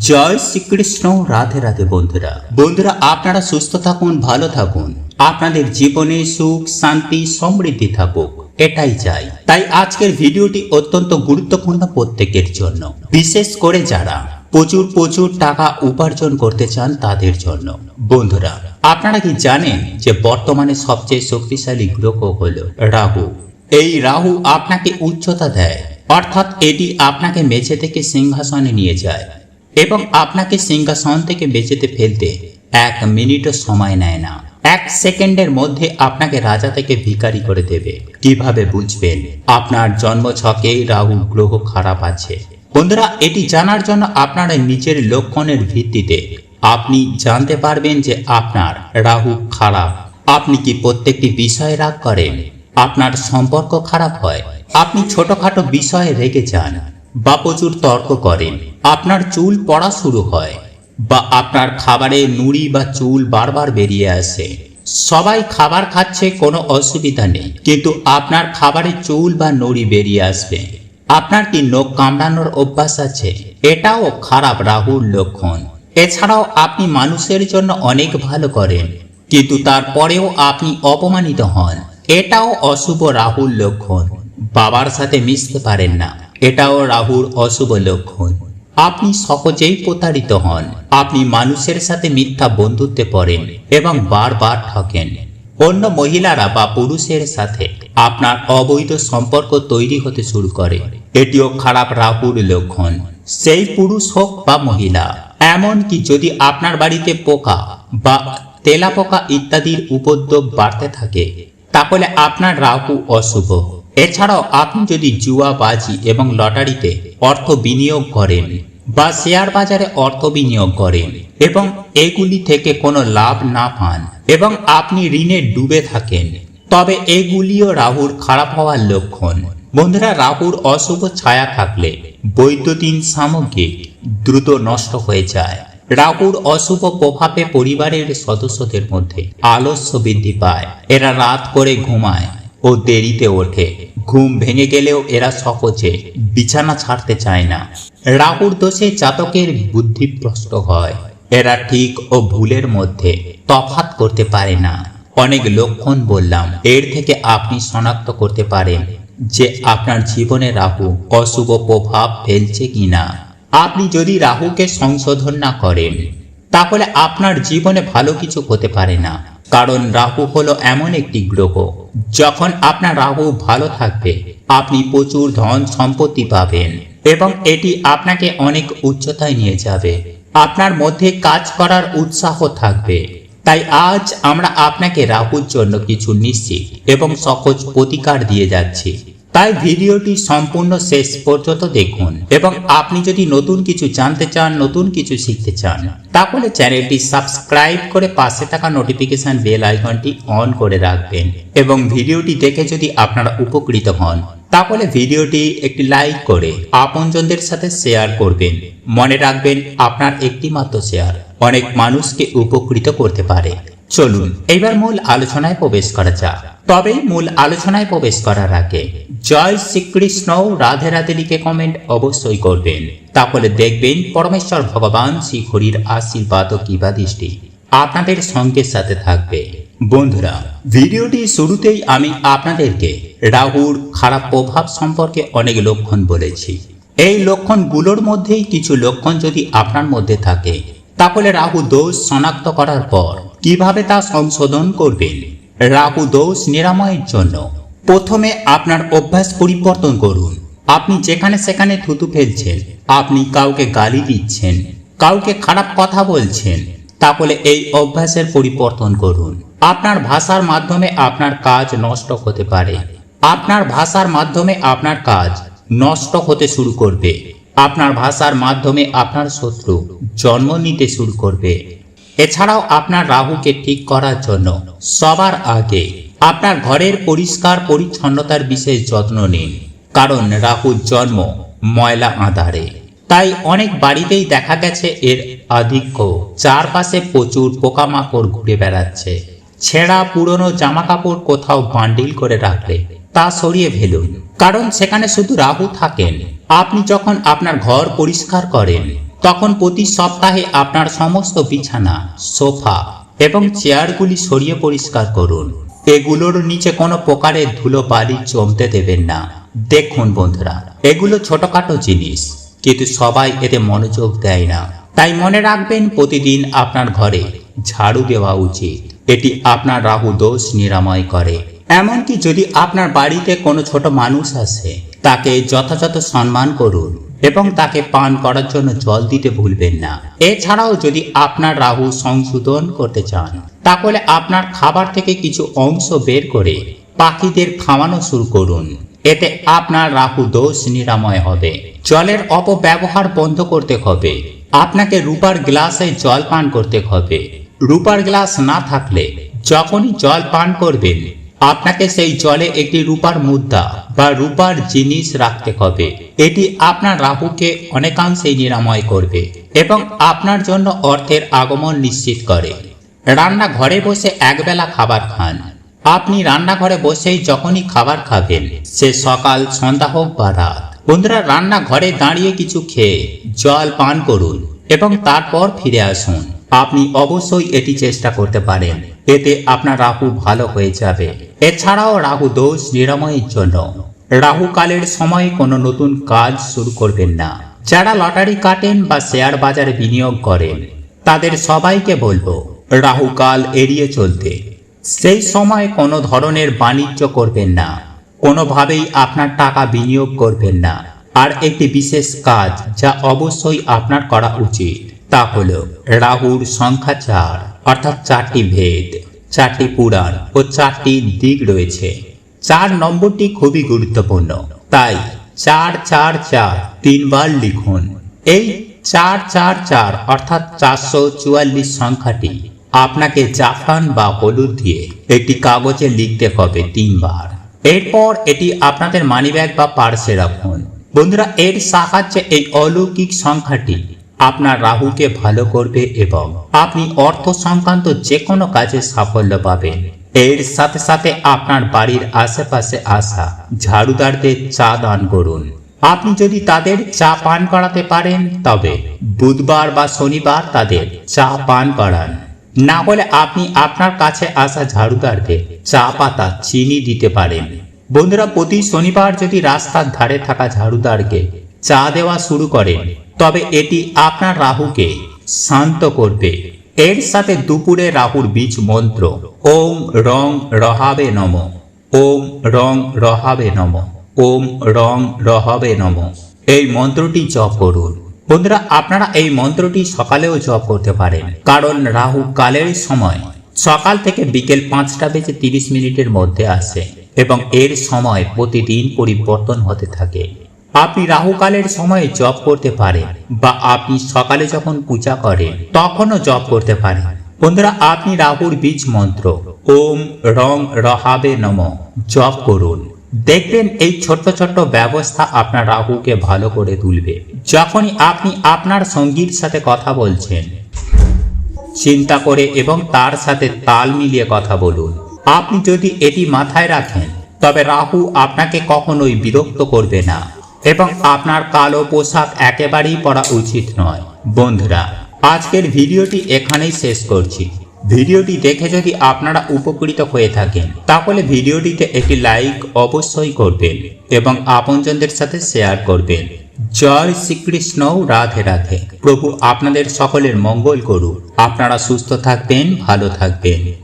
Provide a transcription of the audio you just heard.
জয় শ্রীকৃষ্ণ। রাধে রাধে বন্ধুরা আপনারা সুস্থ থাকুন, ভালো থাকুন, আপনাদের জীবনে সুখ শান্তি সমৃদ্ধি থাকুক, এটাই চাই। তাই আজকের ভিডিওটি অত্যন্ত গুরুত্বপূর্ণ প্রত্যেকের জন্য, বিশেষ করে যারা প্রচুর টাকা উপার্জন করতে চান তাদের জন্য। বন্ধুরা, আপনারা কি জানেন যে বর্তমানে সবচেয়ে শক্তিশালী গ্রহ হলো রাহু। এই রাহু আপনাকে উচ্চতা দেয়, অর্থাৎ এটি আপনাকে মেঝে থেকে সিংহাসনে নিয়ে যায় এবং আপনাকে সিংহাসন থেকে মেঝেতে ফেলতে 1 মিনিটও সময় নেয় না। 1 সেকেন্ডের মধ্যে আপনাকে রাজা থেকে ভিখারি করে দেবে। কিভাবে বুঝবেন আপনার জন্মছকে রাহু গ্রহ খারাপ আছে? বন্ধুরা, এটি জানার জন্য আপনার নিজের লক্ষণের ভিত্তিতে আপনি জানতে পারবেন যে আপনার রাহু খারাপ। আপনি কি প্রত্যেকটি বিষয়ে রাগ করেন? আপনার সম্পর্ক খারাপ হয়? আপনি ছোটখাটো বিষয়ে রেগে যান বা প্রচুর তর্ক করেন? আপনার চুল পড়া শুরু হয় বা আপনার খাবারে নুড়ি বা চুল বারবার বেরিয়ে আসে? সবাই খাবার খাচ্ছে, কোনো অসুবিধা নেই, কিন্তু আপনার খাবারে চুল বা নুড়ি বেরিয়ে আসবে। আপনার কি নখ কামড়ানোর অভ্যাস আছে? এটাও খারাপ রাহুর লক্ষণ। এছাড়াও আপনি মানুষের জন্য অনেক ভালো করেন, কিন্তু তারপরেও আপনি অপমানিত হন। এটাও অশুভ রাহুর লক্ষণ। বাবার সাথে মিশতে পারেন না, এটাও রাহুর অশুভ লক্ষণ। আপনি সহজেই প্রতারিত হন। আপনি মানুষের সাথে মিথ্যা বন্ধুত্বে পড়েন এবং বারবার ঠকেন। অন্য মহিলারা বা পুরুষের সাথে আপনার অবৈধ সম্পর্ক তৈরি হতে শুরু করে, এটিও খারাপ রাহুর লক্ষণ। সেই পুরুষ হোক বা মহিলা। এমনকি যদি আপনার বাড়িতে পোকা বা তেলাপোকা ইত্যাদির উপদ্রব বাড়তে থাকে, তাহলে আপনার রাহু অশুভ। এছাড়াও আপনি যদি জুয়াবাজি এবং লটারিতে অর্থ বিনিয়োগ করেন বা শেয়ার বাজারে অর্থ বিনিয়োগ করেন এবং এগুলি থেকে কোনো লাভ না পান এবং আপনি ঋণে ডুবে থাকেন, তবে এগুলিও রাহুর খারাপ হওয়ার লক্ষণ। বন্ধুরা, রাহুর অশুভ ছায়া থাকলে বৈদ্যুতিন সামগ্রী দ্রুত নষ্ট হয়ে যায়। রাহুর অশুভ প্রভাবে পরিবারের সদস্যদের মধ্যে আলস্য বৃদ্ধি পায়। এরা রাত করে ঘুমায় ও দেরিতে ওঠে। ঘুম ভেঙে গেলেও এরা সহজে বিছানা ছাড়তে চায় না। রাহুর দোষে জাতকের বুদ্ধিভ্রষ্ট হয়। এরা ঠিক ও ভুলের মধ্যে তফাৎ করতে পারে না। অনেক লক্ষণ বললাম, এর থেকে আপনি শনাক্ত করতে পারেন যে আপনার জীবনে রাহু অশুভ প্রভাব ফেলছে কিনা। আপনি যদি রাহুকে সংশোধন না করেন, তাহলে আপনার জীবনে ভালো কিছু হতে পারে না। কারণ রাহু হলো এমন একটি গ্রহ, যখন আপনার রাহু ভালো থাকবে আপনি প্রচুর ধন সম্পত্তি পাবেন এবং এটি আপনাকে অনেক উচ্চতায় নিয়ে যাবে। আপনার মধ্যে কাজ করার উৎসাহ থাকবে। তাই আজ আমরা আপনাকে রাহুর জন্য কিছু নিশ্চিত এবং সহজ প্রতিকার দিয়ে যাচ্ছি। তাই ভিডিওটি সম্পূর্ণ শেষ পর্যন্ত দেখুন এবং আপনি যদি নতুন কিছু জানতে চান, নতুন কিছু শিখতে চান, তাহলে চ্যানেলটি সাবস্ক্রাইব করে পাশে থাকা নোটিফিকেশন বেল আইকনটি অন করে রাখবেন এবং ভিডিওটি দেখে যদি আপনারা উপকৃত হন, তাহলে ভিডিওটি একটি লাইক করে আপনজনদের সাথে শেয়ার করবেন। মনে রাখবেন, আপনার একটি মাত্র শেয়ার অনেক মানুষকে উপকৃত করতে পারে। চলুন এবার মূল আলোচনায় প্রবেশ করা যাক। তবে মূল আলোচনায় প্রবেশ করার আগে জয় শ্রীকৃষ্ণ রাধে রাধে লিখে কমেন্ট অবশ্যই করবেন। তাহলে দেখবেন পরমেশ্বর ভগবান শ্রী হরির আশীর্বাদ ও কৃপা দৃষ্টি আপনাদের সঙ্গে সাথে থাকবে। বন্ধুরা, ভিডিওটি শুরুতেই আমি আপনাদেরকে রাহুর খারাপ প্রভাব সম্পর্কে অনেক লক্ষণ বলেছি। এই লক্ষণগুলোর মধ্যেই কিছু লক্ষণ যদি আপনার মধ্যে থাকে, তাহলে রাহু দোষ শনাক্ত করার পর কিভাবে তা সংশোধন করবেন। রাহু দোষ নিরাময়ের জন্য প্রথমে আপনার অভ্যাস পরিবর্তন করুন। আপনি যেখানে সেখানে থুতু ফেলছেন, আপনি কাউকে গালি দিচ্ছেন, কাউকে খারাপ কথা বলছেন, তাহলে এই অভ্যাসের পরিবর্তন করুন। আপনার ভাষার মাধ্যমে আপনার কাজ নষ্ট হতে পারে। আপনার ভাষার মাধ্যমে আপনার কাজ নষ্ট হতে শুরু করবে। আপনার ভাষার মাধ্যমে আপনার শত্রু জন্ম নিতে শুরু করবে। এছাড়াও আপনার রাহুকে ঠিক করার জন্য সবার আগে আপনার ঘরের পরিষ্কার পরিচ্ছন্নতার বিশেষ যত্ন নিন। কারণ রাহুর জন্ম ময়লা আঁধারে। তাই অনেক বাড়িতেই দেখা গেছে এর আধিক্য। চারপাশে প্রচুর পোকামাকড় ঘুরে বেড়াচ্ছে। ছেঁড়া পুরনো জামা কাপড় কোথাও বান্ডিল করে রাখলে তা সরিয়ে ফেলুন, কারণ সেখানে শুধু রাহু থাকেন। আপনি যখন আপনার ঘর পরিষ্কার করেন, তখন প্রতি সপ্তাহে আপনার সমস্ত বিছানা, সোফা এবং চেয়ারগুলি সরিয়ে পরিষ্কার করুন। এগুলোর নিচে কোনো প্রকারের ধুলো বালি জমতে দেবেন না। দেখুন বন্ধুরা, এগুলো ছোটখাটো জিনিস, কিন্তু সবাই এতে মনোযোগ দেয় না। তাই মনে রাখবেন, প্রতিদিন আপনার ঘরে ঝাড়ু দেওয়া উচিত। এটি আপনার রাহু দোষ নিরাময় করে। এমনকি যদি আপনার বাড়িতে কোনো ছোট মানুষ আসে, তাকে যথাযথ সম্মান করুন এবং তাকে পান করার জন্য জল দিতে ভুলবেন না। এছাড়াও যদি আপনার রাহু সংশোধন করতে চান, তাহলে আপনার খাবার থেকে কিছু অংশ বের করে পাখিদের খাওয়ানো শুরু করুন। এতে আপনার রাহু দোষ নিরাময় হবে। জলের অপব্যবহার বন্ধ করতে হবে। আপনাকে রূপার গ্লাসে জল পান করতে হবে। রূপার গ্লাস না থাকলে যখনই জল পান করবেন, আপনাকে সেই জলে একটি রূপার মুদ্রা বা রূপার জিনিস রাখতে হবে। এটি আপনার রাহুকে অনেকাংশেই নিরাময় করবে এবং আপনার জন্য অর্থের আগমন নিশ্চিত করে। রান্নাঘরে বসে একবেলা খাবার খান। আপনি রান্নাঘরে বসেই যখনই খাবার খাবেন, সে সকাল, সন্ধ্যা হোক বা রাত, বন্ধুরা, রান্নাঘরে দাঁড়িয়ে কিছু খেয়ে জল পান করুন এবং তারপর ফিরে আসুন। আপনি অবশ্যই এটি চেষ্টা করতে পারেন। এতে আপনার রাহু ভালো হয়ে যাবে। এছাড়াও রাহু দোষ নিরাময়ের জন্য রাহু কালের সময় কোনো নতুন কাজ শুরু করবেন না। যারা লটারি কাটেন বা শেয়ার বাজারে বিনিয়োগ করেন, তাদের সবাইকে বলবো রাহু কাল এড়িয়ে চলতে। সেই সময় কোনো ধরনের বাণিজ্য করবেন না, কোনোভাবেই আপনার টাকা বিনিয়োগ করবেন না। আর একটি বিশেষ কাজ যা অবশ্যই আপনার করা উচিত, তা হলো রাহুর সংখ্যা 4, অর্থাৎ 4টি ভেদ, 4টি পুরাণ ও 4টি দিক রয়েছে। 4 নম্বরটি খুবই গুরুত্বপূর্ণ, তাই 444 3বার লিখুন। এই 444 অর্থাৎ 444 সংখ্যাটি আপনাকে জাফরান বা হলুদ দিয়ে একটি কাগজে লিখতে হবে 3 বার। এরপর এটি আপনাদের মানিব্যাগ বা পার্সে রাখুন। বন্ধুরা, এর সাহায্যে এই অলৌকিক সংখ্যাটি আপনার রাহুকে ভালো করবে এবং আপনি অর্থ সংক্রান্ত যে কোনো কাজে সাফল্য পাবেন। এর সাথে সাথে আপনার বাড়ির আশেপাশে আসা ঝাড়ুদারদের চা দান করুন। আপনি যদি তাদের চা পান করাতে পারেন, তবে বুধবার বা শনিবার তাদের চা পান করান। না হলে আপনি আপনার কাছে আসা ঝাড়ুদারদের চা পাতা চিনি দিতে পারেন। বন্ধুরা, প্রতি শনিবার যদি রাস্তার ধারে থাকা ঝাড়ুদারকে চা দেওয়া শুরু করেন, তবে এটি আপনার রাহুকে শান্ত করবে। এর সাথে দুপুরে রাহুর বীজ মন্ত্র ওম রং রহাবে নমঃ, ওম রং রহাবে নমঃ, ওম রং রহাবে নমঃ, এই মন্ত্রটি জপ করুন। বন্ধুরা, আপনারা এই মন্ত্রটি সকালেও জপ করতে পারেন, কারণ রাহু কালের সময় সকাল থেকে বিকেল 5:30 মধ্যে আসে এবং এর সময় প্রতিদিন পরিবর্তন হতে থাকে। আপনি রাহু কালের সময়ে জপ করতে পারেন বা আপনি সকালে যখন পূজা করেন তখনও জপ করতে পারেন। বন্ধুরা, আপনি রাহুর বীজ মন্ত্র ওম রং রহাবে নমঃ জপ করুন। দেখবেন এই ছোট্ট ছোট্ট ব্যবস্থা আপনার রাহুকে ভালো করে তুলবে। যখনই আপনি আপনার সঙ্গীর সাথে কথা বলছেন, চিন্তা করে এবং তার সাথে তাল মিলিয়ে কথা বলুন। আপনি যদি এটি মাথায় রাখেন, তবে রাহু আপনাকে কখনোই বিরক্ত করবে না এবং আপনার কালো পোশাক একেবারেই পরা উচিত নয়। বন্ধুরা, আজকের ভিডিওটি এখানেই শেষ করছি। ভিডিওটি দেখে যদি আপনারা উপকৃত হয়ে থাকেন, তাহলে ভিডিওটিতে একটি লাইক অবশ্যই করবেন এবং আপনজনদের সাথে শেয়ার করবেন। জয় শ্রীকৃষ্ণ, রাধে রাধে। প্রভু আপনাদের সকলের মঙ্গল করুক। আপনারা সুস্থ থাকবেন, ভালো থাকবেন।